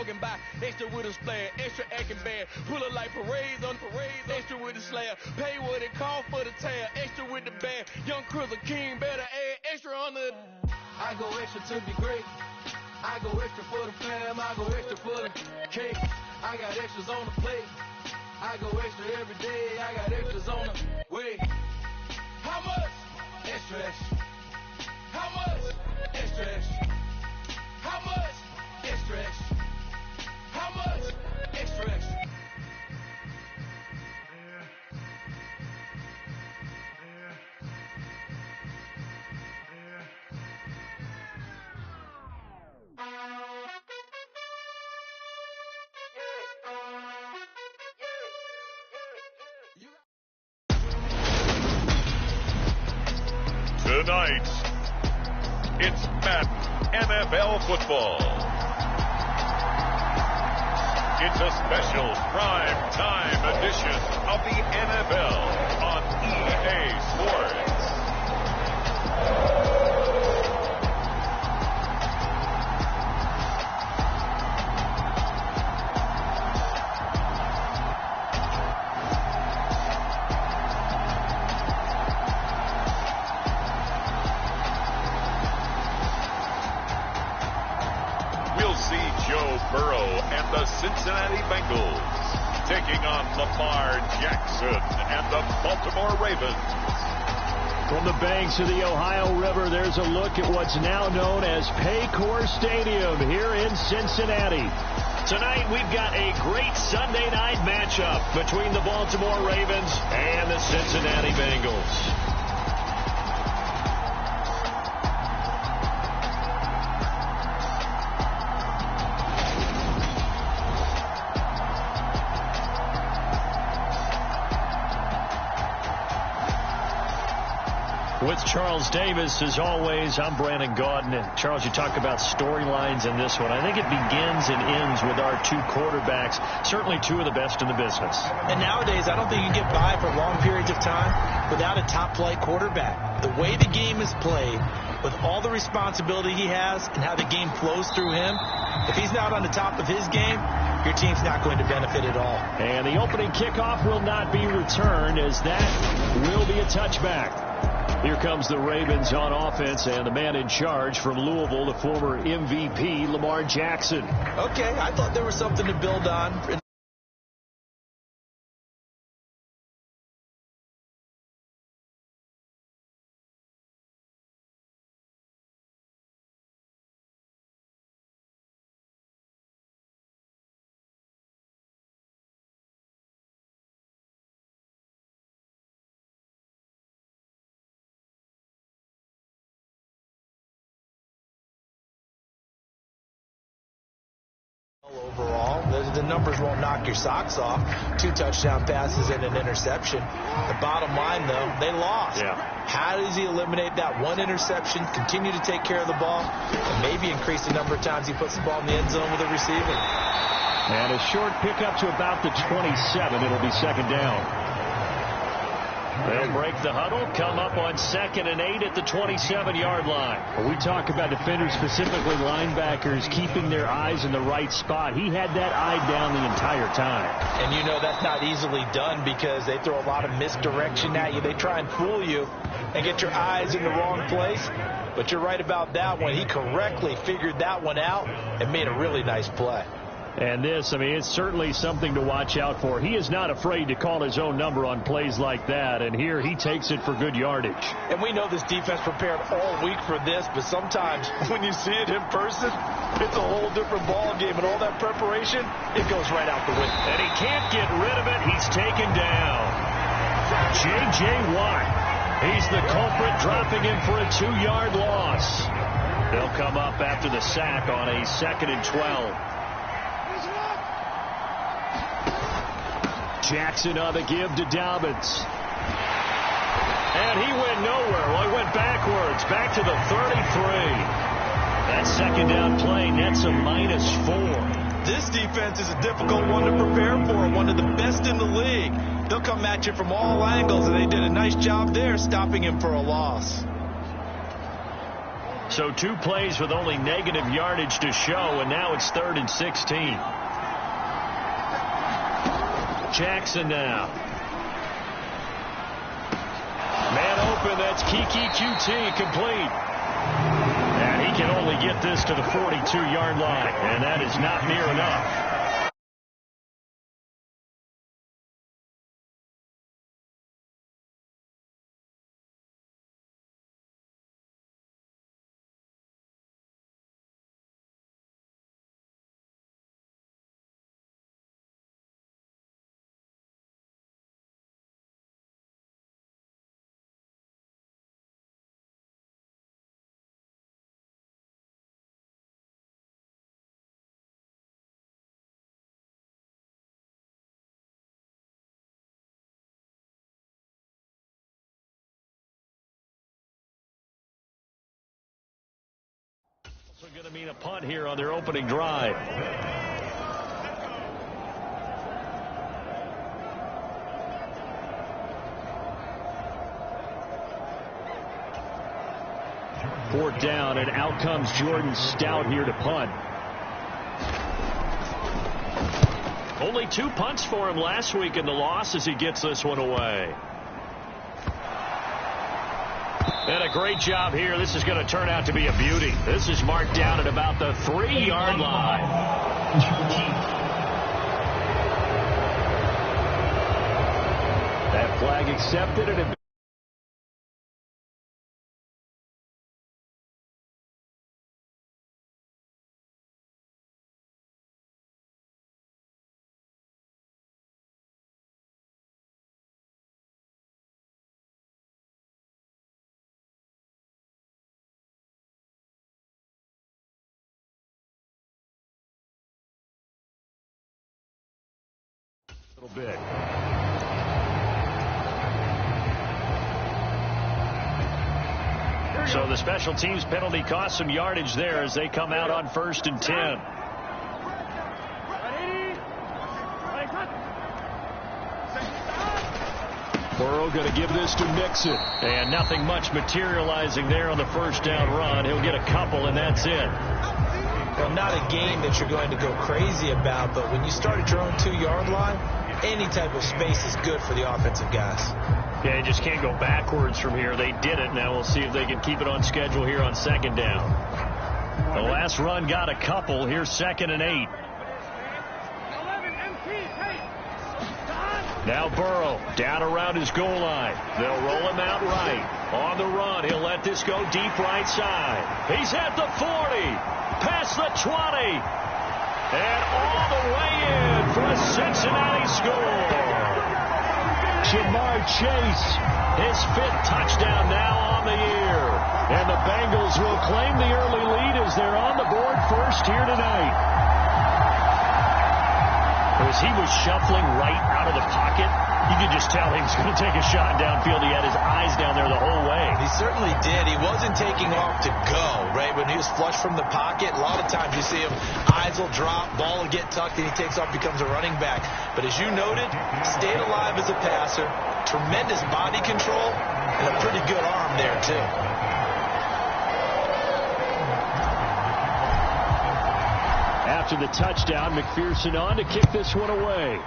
walking by, extra with a splash, extra acting bad, pull it like parades on parades, extra with the slab, pay what it cost for the tab, extra with the bag, young Cruiser King, better add extra on the. I go extra to be great, I go extra for the fam, I go extra for the cake, I got extras on the plate, I go extra every day, I got extras on the way. How much? Extra, extra. How much? Extra, extra. How much? Extra, extra. How much? Extra, extra. Tonight, it's Madden NFL football. It's a special prime time edition of the NFL on EA Sports. Cincinnati Bengals taking on Lamar Jackson and the Baltimore Ravens. From the banks of the Ohio River, there's a look at what's now known as Paycor Stadium here in Cincinnati. Tonight, we've got a great Sunday night matchup between the Baltimore Ravens and the Cincinnati Bengals. With Charles Davis, as always, I'm Brandon Gaudin. And Charles, you talk about storylines in this one. I think it begins and ends with our two quarterbacks, certainly two of the best in the business. And nowadays, I don't think you can get by for long periods of time without a top-flight quarterback. The way the game is played, with all the responsibility he has and how the game flows through him, if he's not on the top of his game, your team's not going to benefit at all. And the opening kickoff will not be returned, as that will be a touchback. Here comes the Ravens on offense, and the man in charge from Louisville, the former MVP, Lamar Jackson. Okay, I thought there was something to build on. Overall, the numbers won't knock your socks off. 2 touchdown passes and an interception. The bottom line, though, they lost. Yeah. How does he eliminate that one interception, continue to take care of the ball, and maybe increase the number of times he puts the ball in the end zone with a receiver? And a short pickup to about the 27. It'll be second down. They'll break the huddle, come up on 2nd and 8 at the 27-yard line. When we talk about defenders, specifically linebackers, keeping their eyes in the right spot, he had that eye down the entire time. And you know that's not easily done because they throw a lot of misdirection at you. They try and fool you and get your eyes in the wrong place. But you're right about that one. He correctly figured that one out and made a really nice play. And this, I mean, it's certainly something to watch out for. He is not afraid to call his own number on plays like that, and here he takes it for good yardage. And we know this defense prepared all week for this, but sometimes when you see it in person, it's a whole different ball game, and all that preparation, it goes right out the window. And he can't get rid of it. He's taken down. J.J. Watt, he's the culprit, dropping him for a 2-yard loss. They'll come up after the sack on a 2nd and 12. Jackson on the give to Dobbins. And he went nowhere. Well, he went backwards, back to the 33. That second down play nets a -4. This defense is a difficult one to prepare for, one of the best in the league. They'll come at you from all angles, and they did a nice job there stopping him for a loss. So 2 plays with only negative yardage to show, and now it's 3rd and 16. Jackson now. Man open, that's Kiki QT, complete. And he can only get this to the 42-yard line, and that is not near enough. Also going to mean a punt here on their opening drive. Fourth down, and out comes Jordan Stout here to punt. Only 2 punts for him last week in the loss as he gets this one away. And a great job here. This is going to turn out to be a beauty. This is marked down at about the 3-yard line. That flag accepted, and it bit. So the special teams penalty cost some yardage there as they come out on 1st and 10. Burrow going to give this to Mixon. And nothing much materializing there on the first down run. He'll get a couple, and that's it. Well, not a game that you're going to go crazy about, but when you start at your own 2-yard line, any type of space is good for the offensive guys. Yeah, you just can't go backwards from here. They did it. Now we'll see if they can keep it on schedule here on 2nd down. The last run got a couple. Here's 2nd and 8. Now Burrow down around his goal line. They'll roll him out right. On the run, he'll let this go deep right side. He's at the 40. Past the 20. And all the way in for a Cincinnati score. Jamar Chase, his 5th touchdown now on the year. And the Bengals will claim the early lead as they're on the board first here tonight. As he was shuffling right out of the pocket, you could just tell he was going to take a shot downfield. He had his eyes down there the whole way. He certainly did. He wasn't taking off to go, right? When he was flush from the pocket, a lot of times you see him, eyes will drop, ball will get tucked, and he takes off, becomes a running back. But as you noted, stayed alive as a passer, tremendous body control, and a pretty good arm there, too. After the touchdown, McPherson on to kick this one away.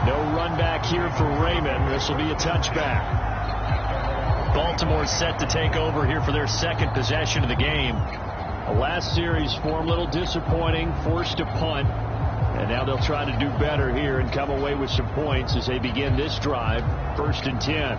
No run back here for Raymond. This will be a touchback. Baltimore set to take over here for their 2nd possession of the game. The last series for them, a little disappointing, forced to punt. And now they'll try to do better here and come away with some points as they begin this drive. 1st and 10.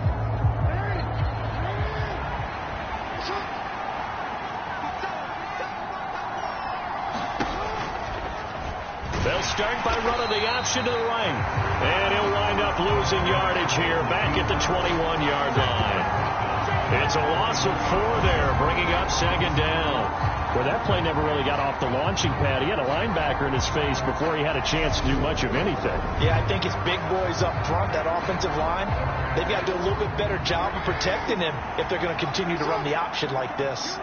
They'll start by running the option to the right. And he'll wind up losing yardage here back at the 21-yard line. It's a loss of 4 there, bringing up 2nd down. Well, that play never really got off the launching pad. He had a linebacker in his face before he had a chance to do much of anything. Yeah, I think his big boys up front, that offensive line, they've got to do a little bit better job of protecting him if they're going to continue to run the option like this.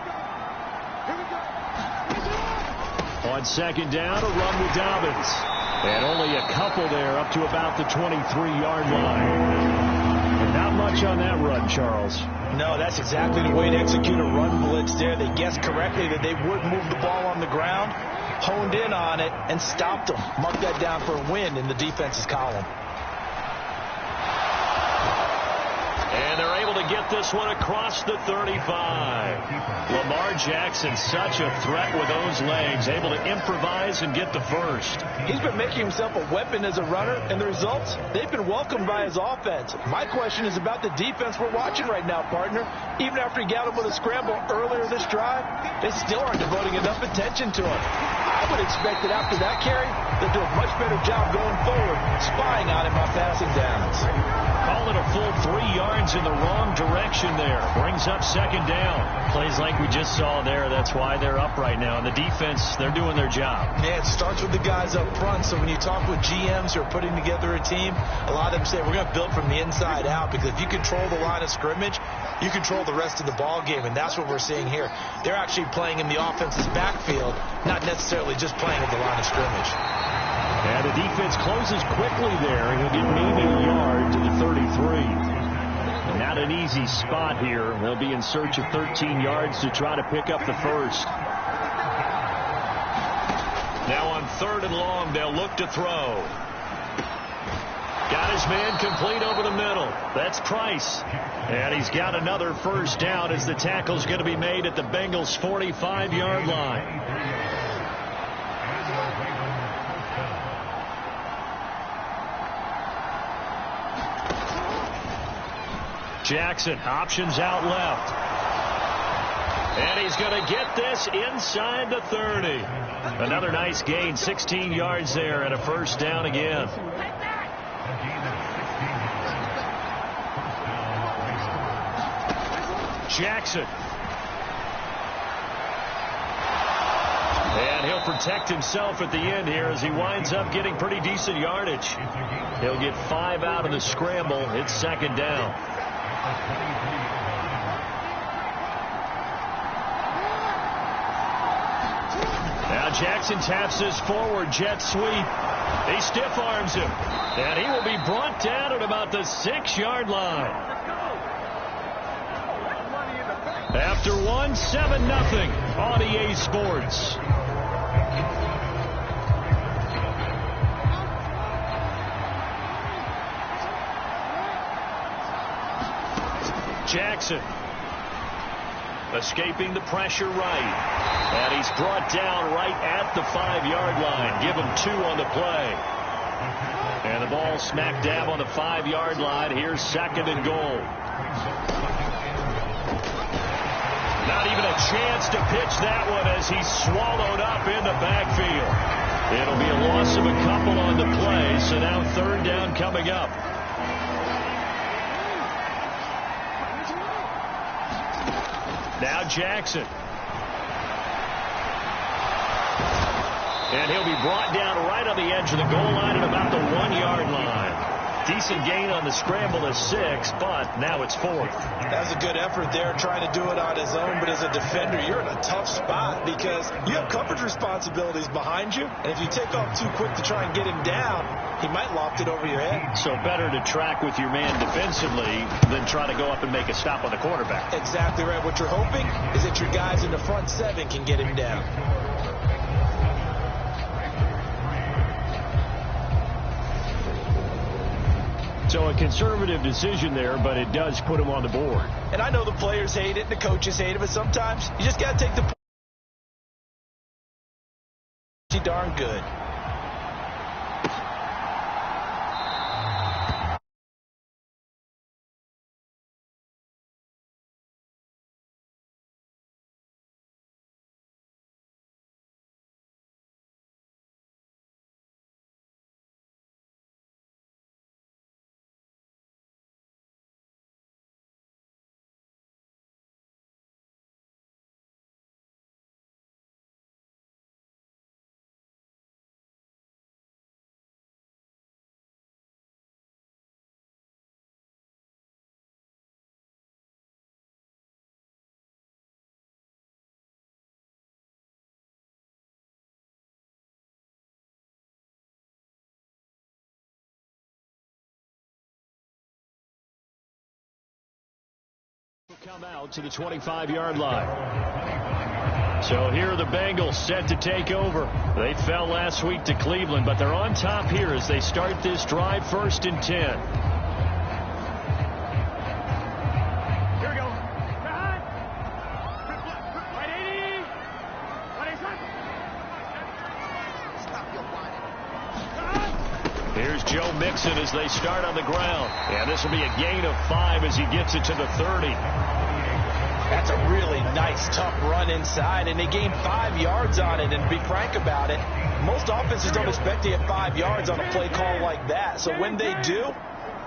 On 2nd down, a run with Dobbins. And only a couple there up to about the 23-yard line. And not much on that run, Charles. No, that's exactly the way to execute a run blitz there. They guessed correctly that they would move the ball on the ground, honed in on it, and stopped them. Mark that down for a win in the defense's column. And they're able to get this one across the 35. Lamar Jackson, such a threat with those legs, able to improvise and get the first. He's been making himself a weapon as a runner, and the results, they've been welcomed by his offense. My question is about the defense we're watching right now, partner. Even after he got him with a scramble earlier this drive, they still aren't devoting enough attention to him. I would expect that after that carry, they'll do a much better job going forward, spying on him on passing downs. Call it a full 3 yards in the wrong direction there. Brings up second down. Plays like we just saw there. That's why they're up right now. And the defense, they're doing their job. Yeah, it starts with the guys up front. So when you talk with GMs who are putting together a team, a lot of them say, we're going to build from the inside out. Because if you control the line of scrimmage, you control the rest of the ball game. And that's what we're seeing here. They're actually playing in the offense's backfield, not necessarily just playing at the line of scrimmage. And the defense closes quickly there. He'll get maybe a yard to the 33. Not an easy spot here. They'll be in search of 13 yards to try to pick up the first. Now on 3rd and long, they'll look to throw. Got his man complete over the middle. That's Price. And he's got another first down as the tackle's going to be made at the Bengals' 45-yard line. Jackson, options out left. And he's going to get this inside the 30. Another nice gain, 16 yards there, and a first down again. Jackson. And he'll protect himself at the end here as he winds up getting pretty decent yardage. He'll get 5 out of the scramble. It's second down. Now Jackson taps this forward jet sweep. He stiff arms him. And he will be brought down at about the 6-yard line. After 7-0 on EA Sports. Jackson escaping the pressure right. And he's brought down right at the 5-yard line. Give him 2 on the play. And the ball smack dab on the 5-yard line. Here's 2nd and goal. Not even a chance to pitch that one as he's swallowed up in the backfield. It'll be a loss of a couple on the play. So now 3rd down coming up. Now Jackson. And he'll be brought down right on the edge of the goal line at about the 1-yard line. Decent gain on the scramble of 6, but now it's 4th. That was a good effort there, trying to do it on his own. But as a defender, you're in a tough spot because you have coverage responsibilities behind you. And if you take off too quick to try and get him down, he might loft it over your head. So better to track with your man defensively than try to go up and make a stop on the quarterback. Exactly right. What you're hoping is that your guys in the front 7 can get him down. So a conservative decision there, but it does put him on the board. And I know the players hate it and the coaches hate it, but sometimes you just got to take the darn good. come out to the 25-yard line. So here are the Bengals set to take over. They fell last week to Cleveland, but they're on top here as they start this drive, 1st and 10. Here's Joe Mixon as they start on the ground. And this will be a gain of 5 as he gets it to the 30. That's a really nice, tough run inside, and they gained 5 yards on it. And to be frank about it, most offenses don't expect to get 5 yards on a play call like that. So when they do,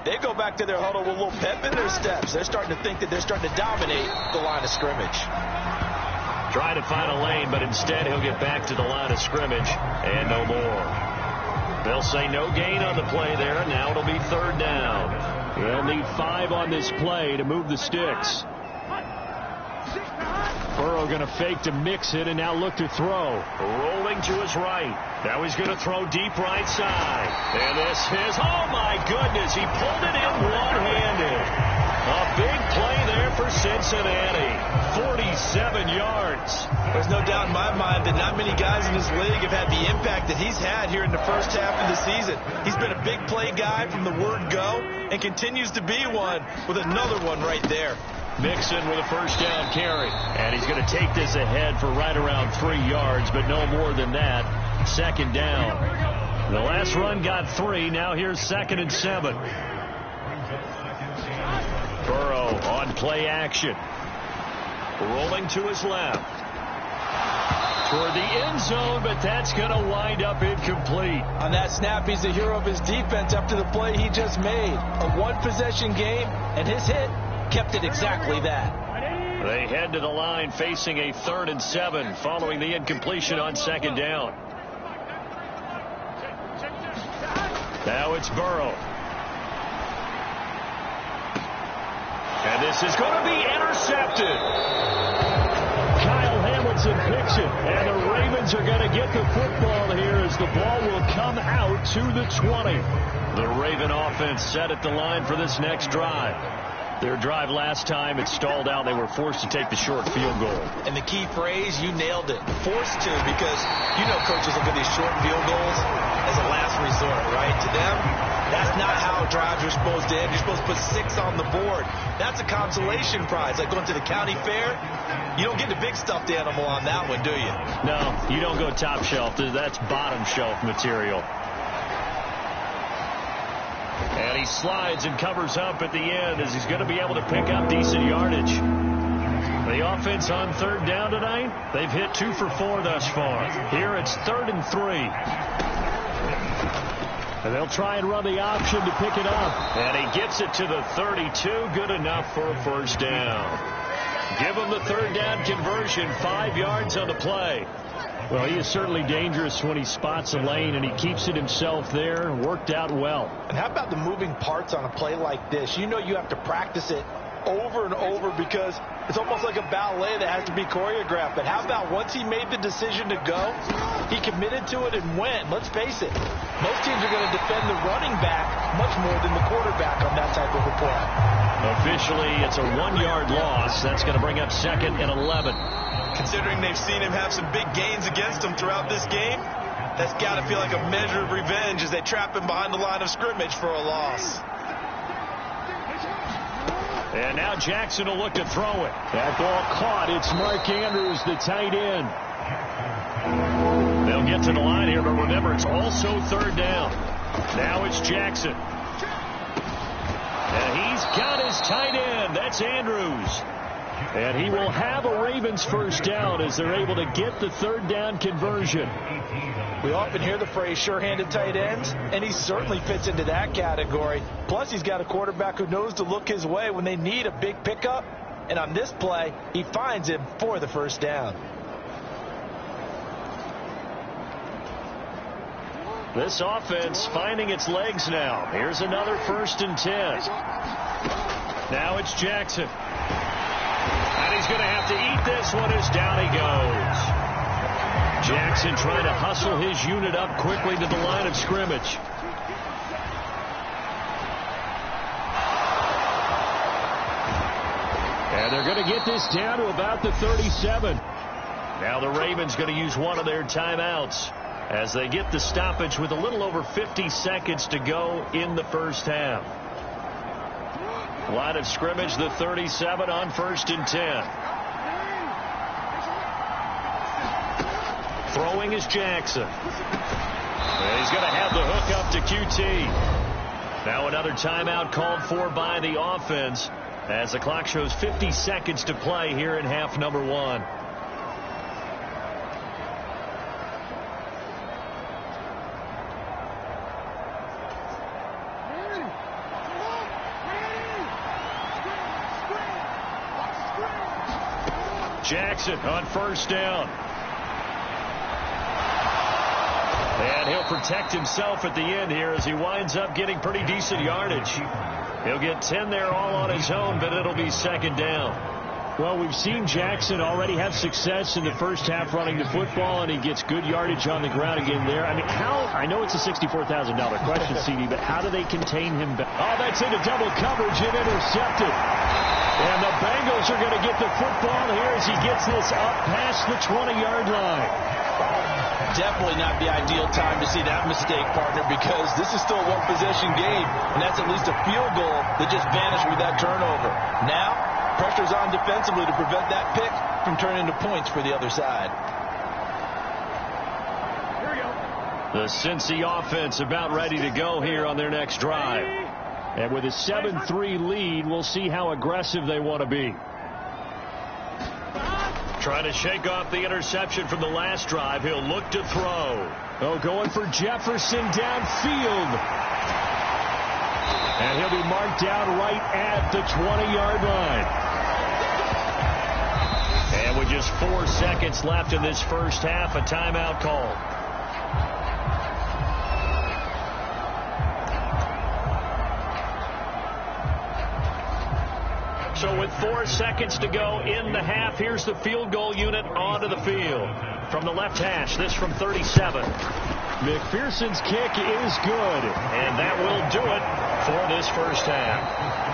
they go back to their huddle with a little pep in their steps. They're starting to think that they're starting to dominate the line of scrimmage. Trying to find a lane, but instead he'll get back to the line of scrimmage and no more. They'll say no gain on the play there. Now it'll be 3rd down. They'll need 5 on this play to move the sticks. Burrow going to fake to mix it and now look to throw. Rolling to his right. Now he's going to throw deep right side. And this is, oh my goodness, he pulled it in one-handed. A big play there for Cincinnati. 47 yards. There's no doubt in my mind that not many guys in this league have had the impact that he's had here in the first half of the season. He's been a big play guy from the word go and continues to be one with another one right there. Mixon with a 1st down carry. And he's going to take this ahead for right around 3 yards, but no more than that. 2nd down. The last run got 3. Now here's 2nd and 7. Burrow on play action. Rolling to his left. Toward the end zone, but that's going to wind up incomplete. On that snap, he's the hero of his defense after the play he just made. A one-possession game, and his hit kept it exactly that. They head to the line facing a 3rd and 7 following the incompletion on 2nd down. Now it's Burrow. And this is going to be intercepted. Kyle Hamilton picks it, and the Ravens are going to get the football here as the ball will come out to the 20. The Raven offense set at the line for this next drive. Their drive last time, it stalled out. They were forced to take the short field goal. And the key phrase, you nailed it. Forced to, because you know coaches look at these short field goals as a last resort, right? To them, that's not how drives are supposed to end. You're supposed to put 6 on the board. That's a consolation prize. Like going to the county fair, you don't get the big stuffed animal on that one, do you? No, you don't go top shelf. That's bottom shelf material. And he slides and covers up at the end as he's going to be able to pick up decent yardage. The offense on 3rd down tonight, they've hit 2 for 4 thus far. Here it's 3rd and 3. And they'll try and run the option to pick it up. And he gets it to the 32. Good enough for a 1st down. Give him the 3rd down conversion. 5 yards on the play. Well, he is certainly dangerous when he spots a lane, and he keeps it himself there. Worked out well. And how about the moving parts on a play like this? You know you have to practice it over and over because it's almost like a ballet that has to be choreographed. But how about once he made the decision to go, he committed to it and went. Let's face it, most teams are going to defend the running back much more than the quarterback on that type of a play. Officially, it's a 1-yard loss. That's going to bring up 2nd and 11. Considering they've seen him have some big gains against him throughout this game, that's got to feel like a measure of revenge as they trap him behind the line of scrimmage for a loss. And now Jackson will look to throw it. That ball caught. It's Mark Andrews, the tight end. They'll get to the line here, but remember, it's also 3rd down. Now it's Jackson. And he's got his tight end. That's Andrews. And he will have a Ravens 1st down as they're able to get the 3rd down conversion. We often hear the phrase sure-handed tight ends, and he certainly fits into that category. Plus, he's got a quarterback who knows to look his way when they need a big pickup. And on this play, he finds him for the 1st down. This offense finding its legs now. Here's another 1st and 10. Now it's Jackson. And he's going to have to eat this one as down he goes. Jackson trying to hustle his unit up quickly to the line of scrimmage. And And they're going to get this down to about the 37. Now the Ravens going to use one of their timeouts as they get the stoppage with a little over 50 seconds to go in the first half. Line of scrimmage, the 37 on 1st and 10. Throwing is Jackson. And he's going to have the hook up to QT. Now another timeout called for by the offense as the clock shows 50 seconds to play here in half number 1. Jackson on 1st down. And he'll protect himself at the end here as he winds up getting pretty decent yardage. He'll get 10 there all on his own, but it'll be 2nd down. Well, we've seen Jackson already have success in the first half running the football, and he gets good yardage on the ground again there. I mean, I know it's a $64,000 question, CD, but how do they contain him back? Oh, that's into double coverage and intercepted. And the Bengals are going to get the football here as he gets this up past the 20-yard line. Definitely not the ideal time to see that mistake, partner, because this is still a one-possession game, and that's at least a field goal that just vanished with that turnover. Now, pressure's on defensively to prevent that pick from turning into points for the other side. Here we go. The Cincy offense about ready to go here on their next drive. And with a 7-3 lead, we'll see how aggressive they want to be. Trying to shake off the interception from the last drive. He'll look to throw. Oh, going for Jefferson downfield. And he'll be marked down right at the 20-yard line. And with just 4 seconds left in this first half, a timeout call. So with 4 seconds to go in the half, here's the field goal unit onto the field. From the left hash, this from 37. McPherson's kick is good. And that will do it for this first half.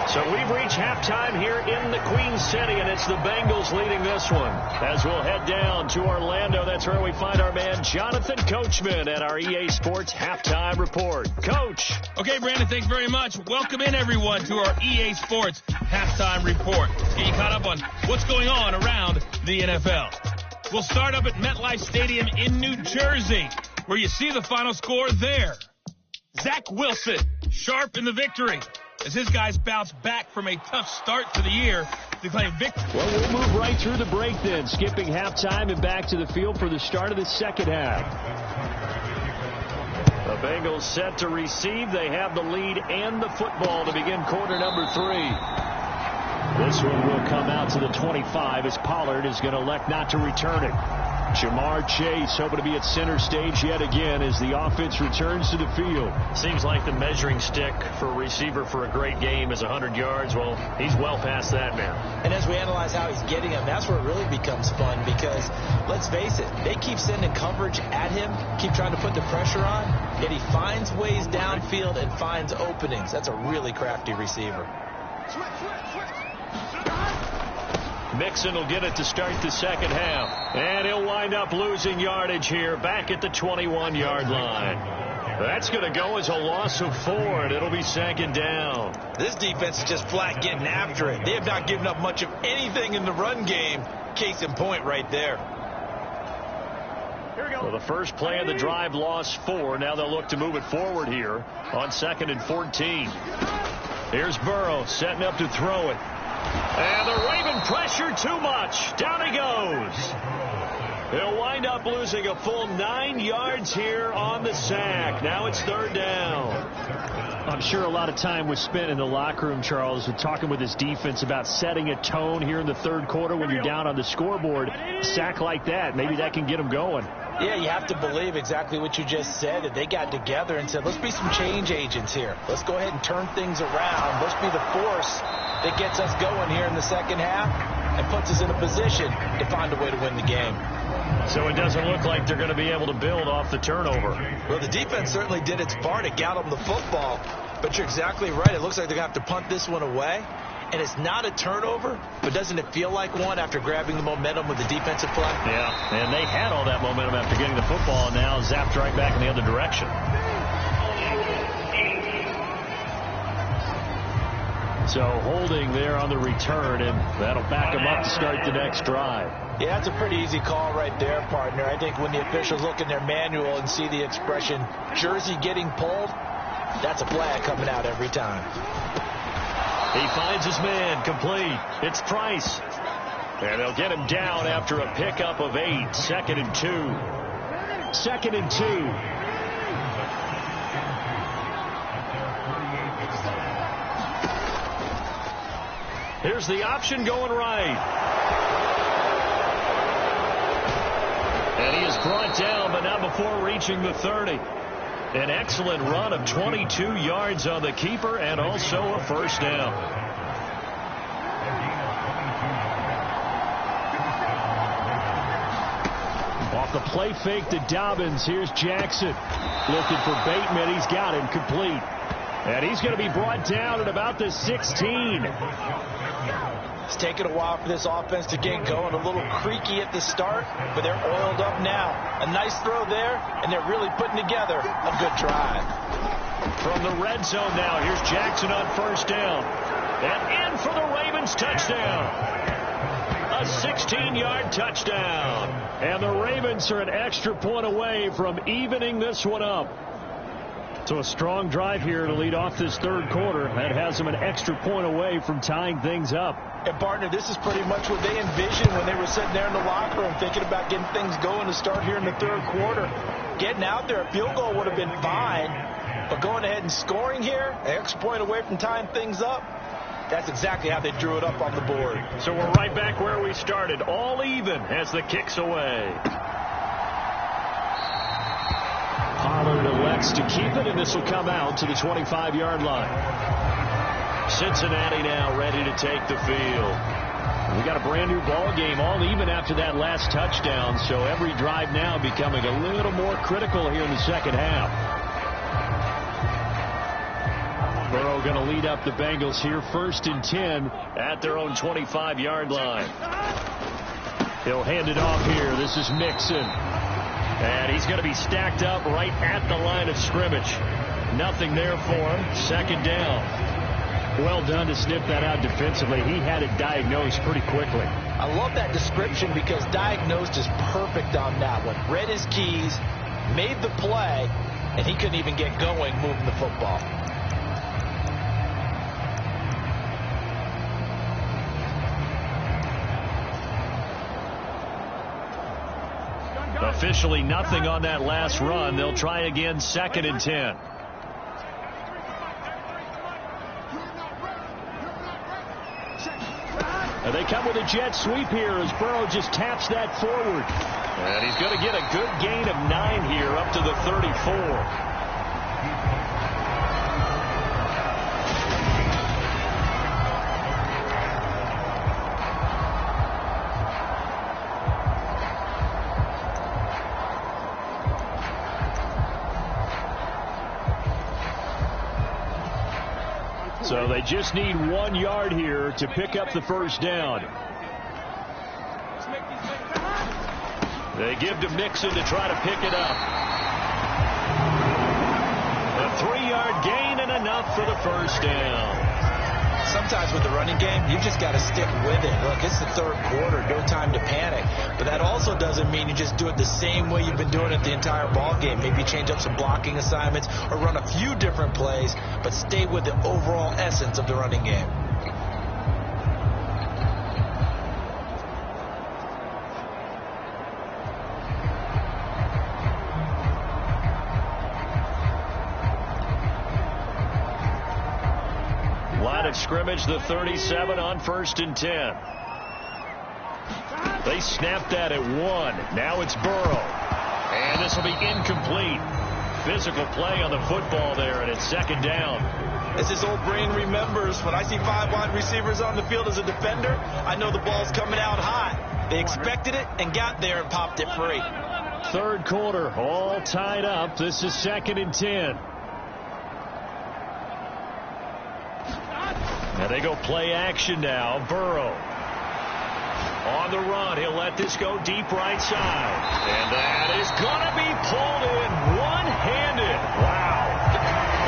So we've reached halftime here in the Queen City, and it's the Bengals leading this one. As we'll head down to Orlando, that's where we find our man Jonathan Coachman at our EA Sports Halftime Report. Coach. Okay, Brandon, thanks very much. Welcome in, everyone, to our EA Sports Halftime Report. Get you caught up on what's going on around the NFL. We'll start up at MetLife Stadium in New Jersey, where you see the final score there. Zach Wilson, sharp in the victory, as his guys bounce back from a tough start to the year to claim victory. Well, we'll move right through the break then, skipping halftime and back to the field for the start of the second half. The Bengals set to receive. They have the lead and the football to begin quarter number 3. This one will come out to the 25 as Pollard is going to elect not to return it. Jamar Chase hoping to be at center stage yet again as the offense returns to the field. Seems like the measuring stick for a receiver for a great game is 100 yards. Well, he's well past that now. And as we analyze how he's getting them, that's where it really becomes fun because, let's face it, they keep sending coverage at him, keep trying to put the pressure on, yet he finds ways downfield and finds openings. That's a really crafty receiver. Mixon will get it to start the second half. And he'll wind up losing yardage here back at the 21-yard line. That's going to go as a loss of 4, and it'll be second down. This defense is just flat getting after it. They have not given up much of anything in the run game. Case in point right there. Here we go. Well, the first play of the drive lost 4. Now they'll look to move it forward here on 2nd and 14. Here's Burrow setting up to throw it. And the Raven pressure too much. Down he goes. He'll wind up losing a full 9 yards here on the sack. Now it's 3rd down. I'm sure a lot of time was spent in the locker room, Charles, with talking with his defense about setting a tone here in the 3rd quarter when you're down on the scoreboard. A sack like that, maybe that can get them going. Yeah, you have to believe exactly what you just said, that they got together and said, let's be some change agents here. Let's go ahead and turn things around. Let's be the force that gets us going here in the second half and puts us in a position to find a way to win the game. So it doesn't look like they're going to be able to build off the turnover. Well, the defense certainly did its part to get them the football, but you're exactly right. It looks like they're going to have to punt this one away. And it's not a turnover, but doesn't it feel like one after grabbing the momentum with the defensive play? Yeah, and they had all that momentum after getting the football, and now zapped right back in the other direction. So holding there on the return, and that'll back them up to start the next drive. Yeah, that's a pretty easy call right there, partner. I think when the officials look in their manual and see the expression, jersey getting pulled, that's a flag coming out every time. He finds his man, complete. It's Price. And they'll get him down after a pickup of 8. 2nd and 2. 2nd and 2. Here's the option going right. And he is brought down, but not before reaching the 30. An excellent run of 22 yards on the keeper and also a first down. Off the play fake to Dobbins. Here's Jackson. Looking for Bateman. He's got him complete. And he's going to be brought down at about the 16. It's taken a while for this offense to get going. A little creaky at the start, but they're oiled up now. A nice throw there, and they're really putting together a good drive. From the red zone now, here's Jackson on first down. And in for the Ravens touchdown. A 16-yard touchdown. And the Ravens are an extra point away from evening this one up. So a strong drive here to lead off this third quarter. That has them an extra point away from tying things up. And, partner, this is pretty much what they envisioned when they were sitting there in the locker room thinking about getting things going to start here in the third quarter. Getting out there, a field goal would have been fine. But going ahead and scoring here, an extra point away from tying things up, that's exactly how they drew it up on the board. So we're right back where we started, all even as the kick's away. Pollard elects to keep it, and this will come out to the 25-yard line. Cincinnati now ready to take the field. We got a brand new ball game, all even after that last touchdown, so every drive now becoming a little more critical here in the second half. Burrow going to lead up the Bengals here, 1st and 10 at their own 25-yard line. He'll hand it off here. This is Mixon. And he's going to be stacked up right at the line of scrimmage. Nothing there for him. 2nd down. Well done to snip that out defensively. He had it diagnosed pretty quickly. I love that description because diagnosed is perfect on that one. Read his keys, made the play, and he couldn't even get going moving the football. Officially nothing on that last run. They'll try again, 2nd and 10. And they come with a jet sweep here as Burrow just taps that forward. And he's going to get a good gain of 9 here up to the 34. So they just need 1 yard here to pick up the first down. They give to Mixon to try to pick it up. A 3-yard gain and enough for the first down. Sometimes with the running game, you just got to stick with it. Look, it's the third quarter, no time to panic. But that also doesn't mean you just do it the same way you've been doing it the entire ball game. Maybe change up some blocking assignments or run a few different plays, but stay with the overall essence of the running game. Scrimmage, the 37 on 1st and 10. They snapped that at 1. Now it's Burrow. And this will be incomplete. Physical play on the football there, and it's 2nd down. As his old brain remembers, when I see 5 wide receivers on the field as a defender, I know the ball's coming out hot. They expected it and got there and popped it free. Third quarter, all tied up. This is 2nd and 10. And They go play action now. Burrow on the run. He'll let this go deep right side. And that is going to be pulled in one-handed. Wow.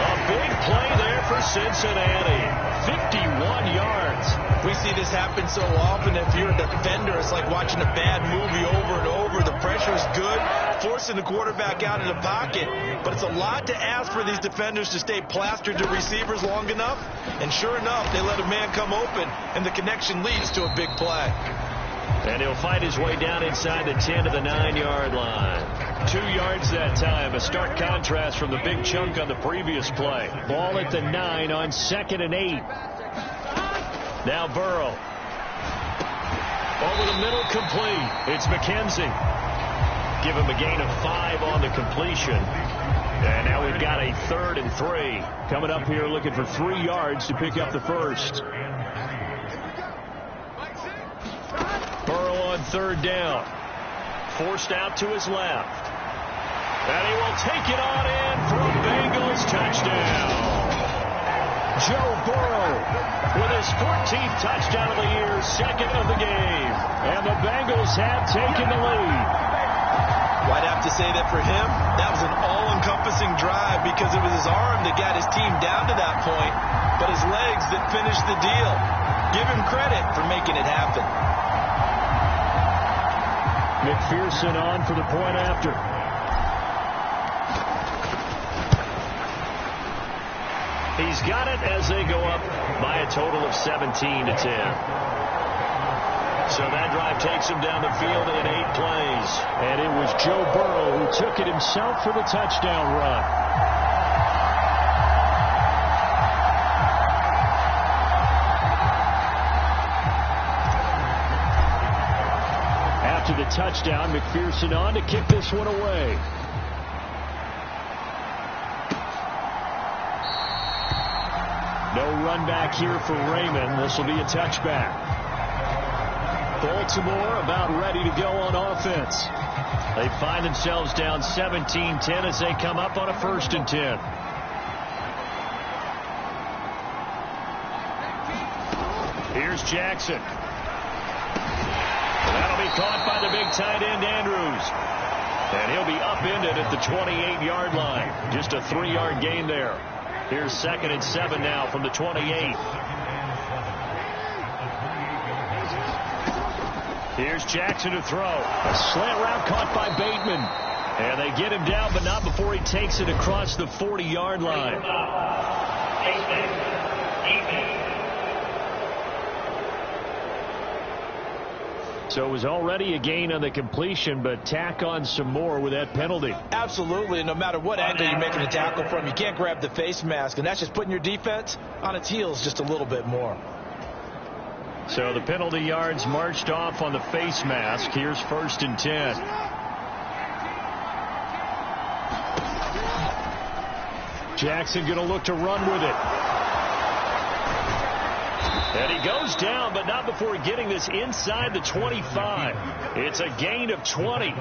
A big play there for Cincinnati. 51 yards. We see this happen so often. If you're a defender, it's like watching a bad movie over and over. The pressure is good, forcing the quarterback out of the pocket. But it's a lot to ask for these defenders to stay plastered to receivers long enough. And sure enough, they let a man come open, and the connection leads to a big play. And he'll fight his way down inside the 10 to the 9-yard line. 2 yards that time. A stark contrast from the big chunk on the previous play. Ball at the 9 on 2nd and 8. Now Burrow. Over the middle, complete. It's McKenzie. Give him a gain of 5 on the completion. And now we've got a 3rd and 3. Coming up here looking for 3 yards to pick up the first. Burrow on 3rd down. Forced out to his left. And he will take it on in for a Bengals touchdown. Joe Burrow with his 14th touchdown of the year, 2nd of the game. And the Bengals have taken the lead. Well, I'd have to say that for him, that was an all-encompassing drive because it was his arm that got his team down to that point, but his legs that finished the deal. Give him credit for making it happen. McPherson on for the point after. He's got it as they go up by a total of 17 to 10. So that drive takes him down the field in 8 plays. And it was Joe Burrow who took it himself for the touchdown run. After the touchdown, McPherson on to kick this one away. No run back here for Raymond. This will be a touchback. Baltimore about ready to go on offense. They find themselves down 17-10 as they come up on a 1st and 10. Here's Jackson. That'll be caught by the big tight end Andrews. And he'll be upended at the 28-yard line. Just a 3-yard gain there. Here's 2nd and 7 now from the 28. Here's Jackson to throw. A slant route caught by Bateman. And they get him down, but not before he takes it across the 40-yard line. So it was already a gain on the completion, but tack on some more with that penalty. Absolutely. No matter what angle you're making a tackle from, you can't grab the face mask, and that's just putting your defense on its heels just a little bit more. So the penalty yards marched off on the face mask. Here's 1st and 10. Jackson going to look to run with it. And he goes down, but not before getting this inside the 25. It's a gain of 20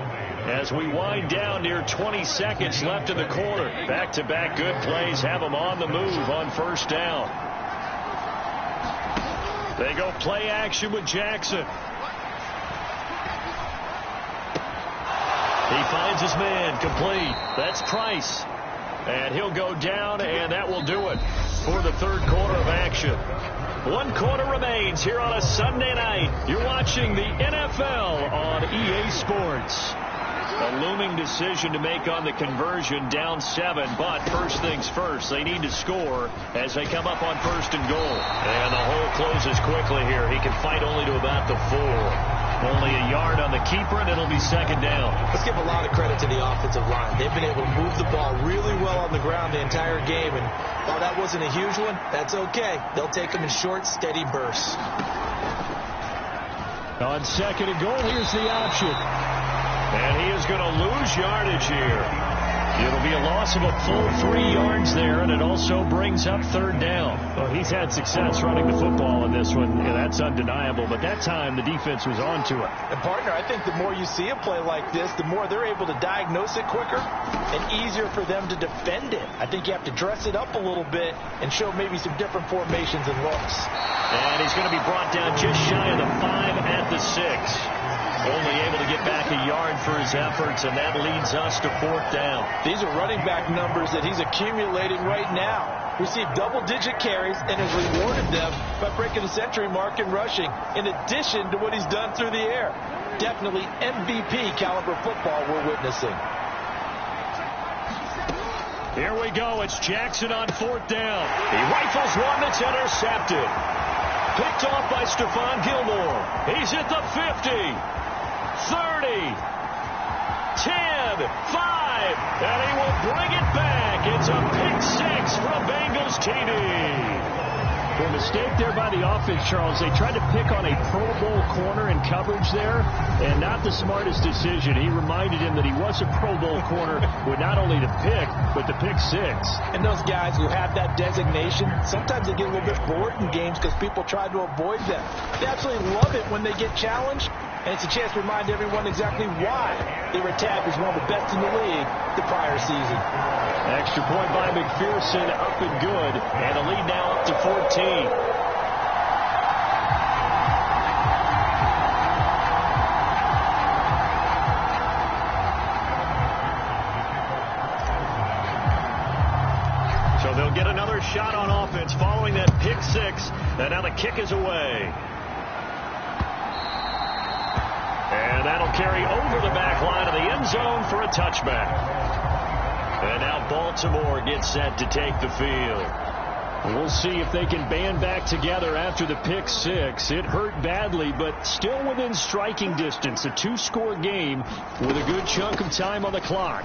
as we wind down near 20 seconds left in the quarter. Back-to-back good plays have them on the move on 1st down. They go play action with Jackson. He finds his man complete. That's Price. And he'll go down, and that will do it for the 3rd quarter of action. 1 quarter remains here on a Sunday night. You're watching the NFL on EA Sports. A looming decision to make on the conversion, down 7. But first things first, they need to score as they come up on 1st and goal. And the hole closes quickly here. He can fight only to about the 4. Only a yard on the keeper, and it'll be 2nd down. Let's give a lot of credit to the offensive line. They've been able to move the ball really well on the ground the entire game. And while that wasn't a huge one, that's okay. They'll take them in short, steady bursts. On 2nd and goal, here's the option. And he is going to lose yardage here. It'll be a loss of a full 3 yards there, and it also brings up third down. Well, he's had success running the football in this one. Yeah, that's undeniable, but that time the defense was on to it. And, partner, I think the more you see a play like this, the more they're able to diagnose it quicker and easier for them to defend it. I think you have to dress it up a little bit and show maybe some different formations and looks. And he's going to be brought down just shy of the 5 at the 6. Only able to get back a yard for his efforts, and that leads us to fourth down. These are running back numbers that he's accumulating right now. Received double-digit carries and has rewarded them by breaking the century mark in rushing, in addition to what he's done through the air. Definitely MVP caliber football we're witnessing. Here we go. It's Jackson on fourth down. He rifles one that's intercepted. Picked off by Stephon Gilmore. He's at the 50. 30, 10, 5, and he will bring it back. It's a pick 6 from Bengals TD. Well, a mistake there by the offense, Charles. They tried to pick on a Pro Bowl corner in coverage there, and not the smartest decision. He reminded him that he was a Pro Bowl corner with not only the pick, but the pick 6. And those guys who have that designation, sometimes they get a little bit bored in games because people try to avoid them. They absolutely love it when they get challenged. And it's a chance to remind everyone exactly why they were tagged as one of the best in the league the prior season. Extra point by McPherson, up and good. And a lead now up to 14. So they'll get another shot on offense following that pick 6. And now the kick is away. And that'll carry over the back line of the end zone for a touchback. And now Baltimore gets set to take the field. We'll see if they can band back together after the pick 6. It hurt badly, but still within striking distance. A 2-score game with a good chunk of time on the clock.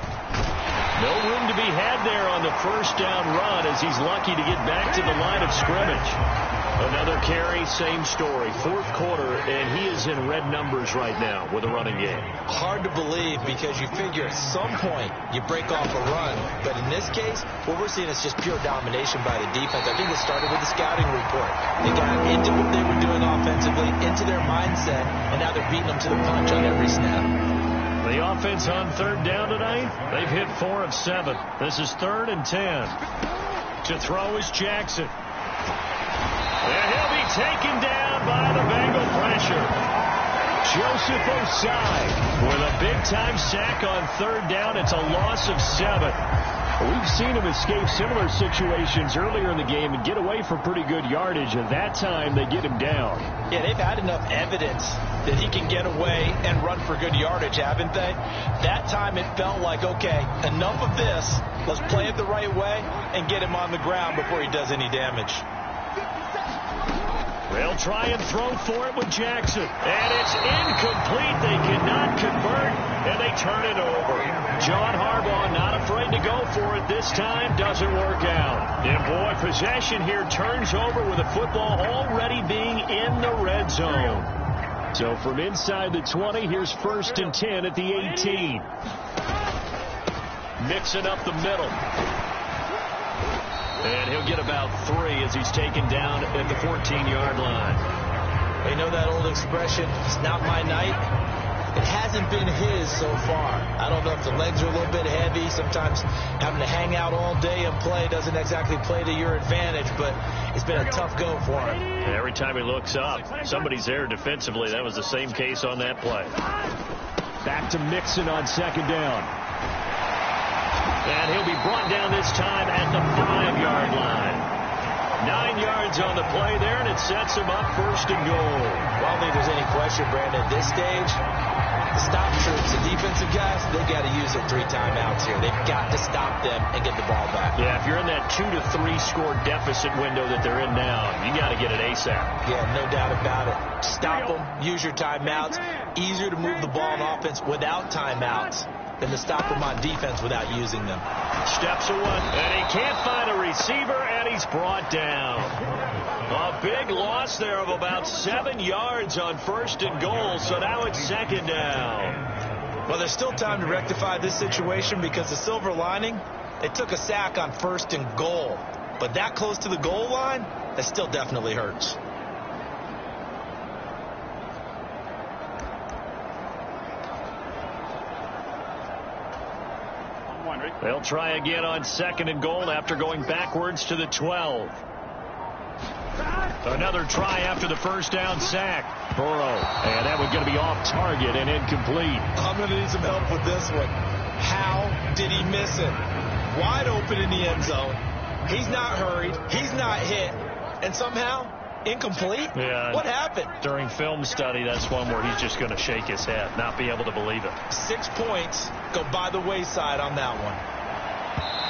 No room to be had there on the first down run as he's lucky to get back to the line of scrimmage. Another carry, same story. Fourth quarter, and he is in red numbers right now with a running game. Hard to believe because you figure at some point you break off a run. But in this case, what we're seeing is just pure domination by the defense. I think it started with the scouting report. They got into what they were doing offensively, into their mindset, and now they're beating them to the punch on every snap. The offense on third down tonight, they've hit 4 of 7. This is 3rd and 10. To throw is Jackson. And he'll be taken down by the Bengal pressure. Joseph Osai with a big-time sack on third down. It's a loss of 7. We've seen him escape similar situations earlier in the game and get away from pretty good yardage, and that time they get him down. Yeah, they've had enough evidence that he can get away and run for good yardage, haven't they? That time it felt like, okay, enough of this. Let's play it the right way and get him on the ground before he does any damage. They'll try and throw for it with Jackson. And it's incomplete. They cannot convert, and they turn it over. John Harbaugh not afraid to go for it this time. Doesn't work out. And, boy, possession here turns over with the football already being in the red zone. So from inside the 20, here's 1st and 10 at the 18. Mixing up the middle. And he'll get about 3 as he's taken down at the 14-yard line. They know that old expression, it's not my night. It hasn't been his so far. I don't know if the legs are a little bit heavy. Sometimes having to hang out all day and play doesn't exactly play to your advantage, but it's been a tough go for him. And every time he looks up, somebody's there defensively. That was the same case on that play. Back to Mixon on 2nd down. And he'll be brought down this time at the 5-yard line. 9 yards on the play there, and it sets him up 1st and goal. Well, I don't think there's any question, Brandon, at this stage, the stop troops, the defensive guys, they got to use their 3 timeouts here. They've got to stop them and get the ball back. Yeah, if you're in that 2 to 3 score deficit window that they're in now, you got to get it ASAP. Yeah, no doubt about it. Stop them, use your timeouts. Easier to move the ball on offense without timeouts than to stop them on defense without using them. Steps away, and he can't find a receiver, and he's brought down. A big loss there of about 7 yards on 1st and goal, so now it's 2nd down. Well, there's still time to rectify this situation because the silver lining, they took a sack on 1st and goal. But that close to the goal line, that still definitely hurts. They'll try again on 2nd and goal after going backwards to the 12. Another try after the first down sack. Burrow, and that was going to be off target and incomplete. I'm going to need some help with this one. How did he miss it? Wide open in the end zone. He's not hurried. He's not hit. And somehow, incomplete? Yeah. What happened? During film study, that's one where he's just going to shake his head, not be able to believe it. 6 points go by the wayside on that one.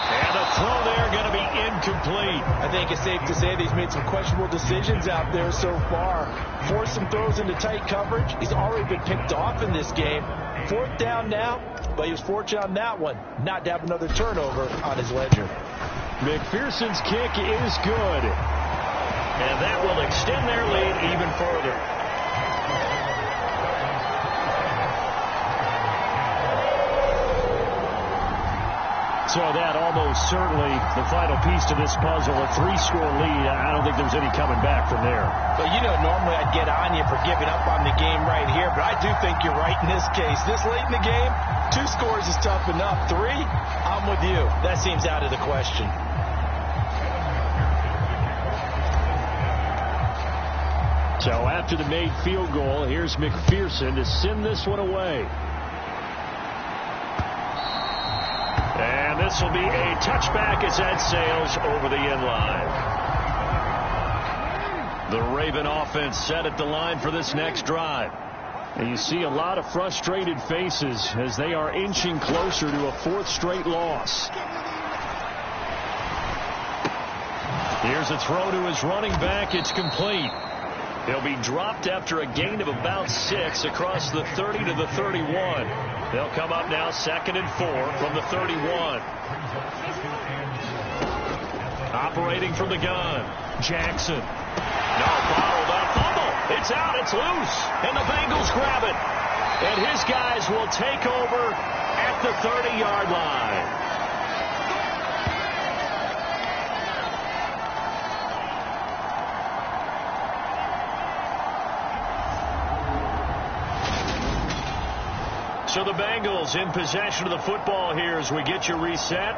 And the throw there going to be incomplete. I think it's safe to say that he's made some questionable decisions out there so far. Forced some throws into tight coverage. He's already been picked off in this game. 4th down now, but he was fortunate on that one not to have another turnover on his ledger. McPherson's kick is good. And that will extend their lead even further. So that almost certainly the final piece to this puzzle, a 3-score lead. I don't think there's any coming back from there. But, you know, normally I'd get on you for giving up on the game right here, but I do think you're right in this case. This late in the game, 2 scores is tough enough. 3, I'm with you. That seems out of the question. So after the made field goal, here's McPherson to send this one away. And this will be a touchback as that sails over the end line. The Raven offense set at the line for this next drive. And you see a lot of frustrated faces as they are inching closer to a 4th straight loss. Here's a throw to his running back. It's complete. He'll be dropped after a gain of about 6 across the 30 to the 31. They'll come up now 2nd and 4 from the 31. Operating from the gun, Jackson. No, bottled up fumble. It's out, it's loose, and the Bengals grab it. And his guys will take over at the 30-yard line. So the Bengals in possession of the football here as we get you reset.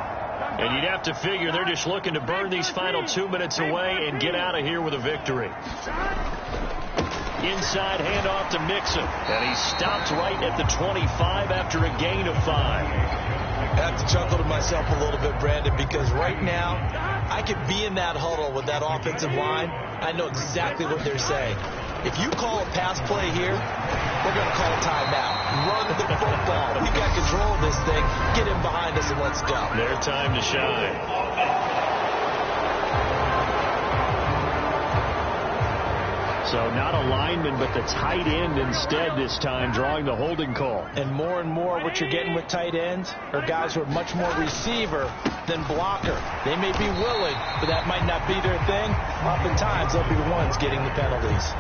And you'd have to figure they're just looking to burn these final 2 minutes away and get out of here with a victory. Inside handoff to Mixon. And he's stopped right at the 25 after a gain of 5. I have to chuckle to myself a little bit, Brandon, because right now I could be in that huddle with that offensive line. I know exactly what they're saying. If you call a pass play here, we're going to call a timeout. Run the football. We got control of this thing. Get in behind us and let's go. Their time to shine. So not a lineman, but the tight end instead this time, drawing the holding call. And more what you're getting with tight ends are guys who are much more receiver than blocker. They may be willing, but that might not be their thing. Oftentimes, they'll be the ones getting the penalties.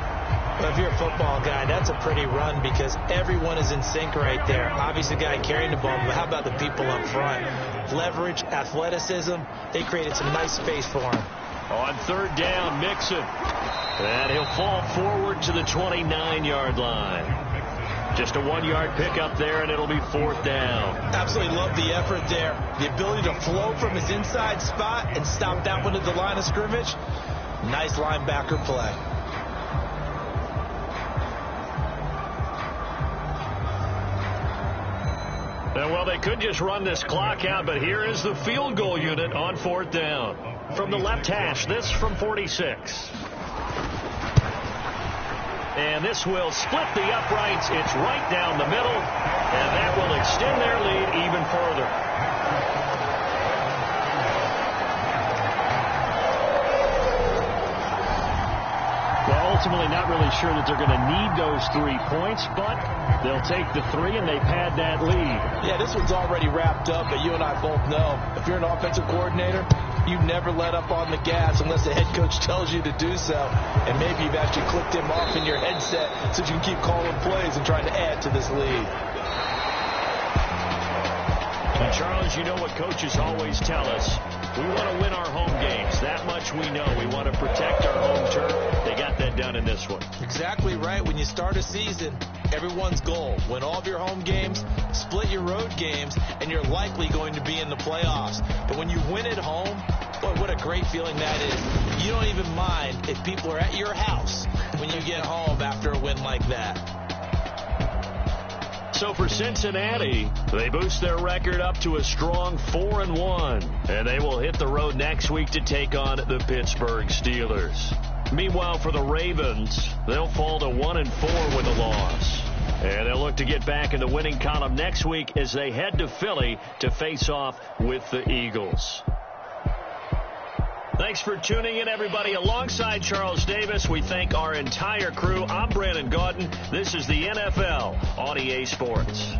Well, if you're a football guy, that's a pretty run because everyone is in sync right there. Obviously, the guy carrying the ball, but how about the people up front? Leverage, athleticism, they created some nice space for him. On 3rd down, Mixon. And he'll fall forward to the 29-yard line. Just a 1-yard pickup there, and it'll be 4th down. Absolutely love the effort there. The ability to flow from his inside spot and stop that one at the line of scrimmage. Nice linebacker play. Well, they could just run this clock out, but here is the field goal unit on 4th down. From the left hash, this from 46. And this will split the uprights. It's right down the middle, and that will extend their lead even further. Well, ultimately not really sure that they're going to need those 3 points, but they'll take the 3 and they pad that lead. Yeah, this one's already wrapped up, but you and I both know if you're an offensive coordinator, you never let up on the gas unless the head coach tells you to do so. And maybe you've actually clicked him off in your headset so you can keep calling plays and trying to add to this lead. And Charles, you know what coaches always tell us. We want to win our home games. That much we know. We want to protect our home turf. They got that done in this one. Exactly right. When you start a season, everyone's goal: win all of your home games, split your road games, and you're likely going to be in the playoffs. But when you win at home, boy, what a great feeling that is. You don't even mind if people are at your house when you get home after a win like that. So for Cincinnati, they boost their record up to a strong 4-1, and they will hit the road next week to take on the Pittsburgh Steelers. Meanwhile, for the Ravens, they'll fall to 1-4 with a loss. And they'll look to get back in the winning column next week as they head to Philly to face off with the Eagles. Thanks for tuning in, everybody. Alongside Charles Davis, we thank our entire crew. I'm Brandon Gaudin. This is the NFL on EA Sports.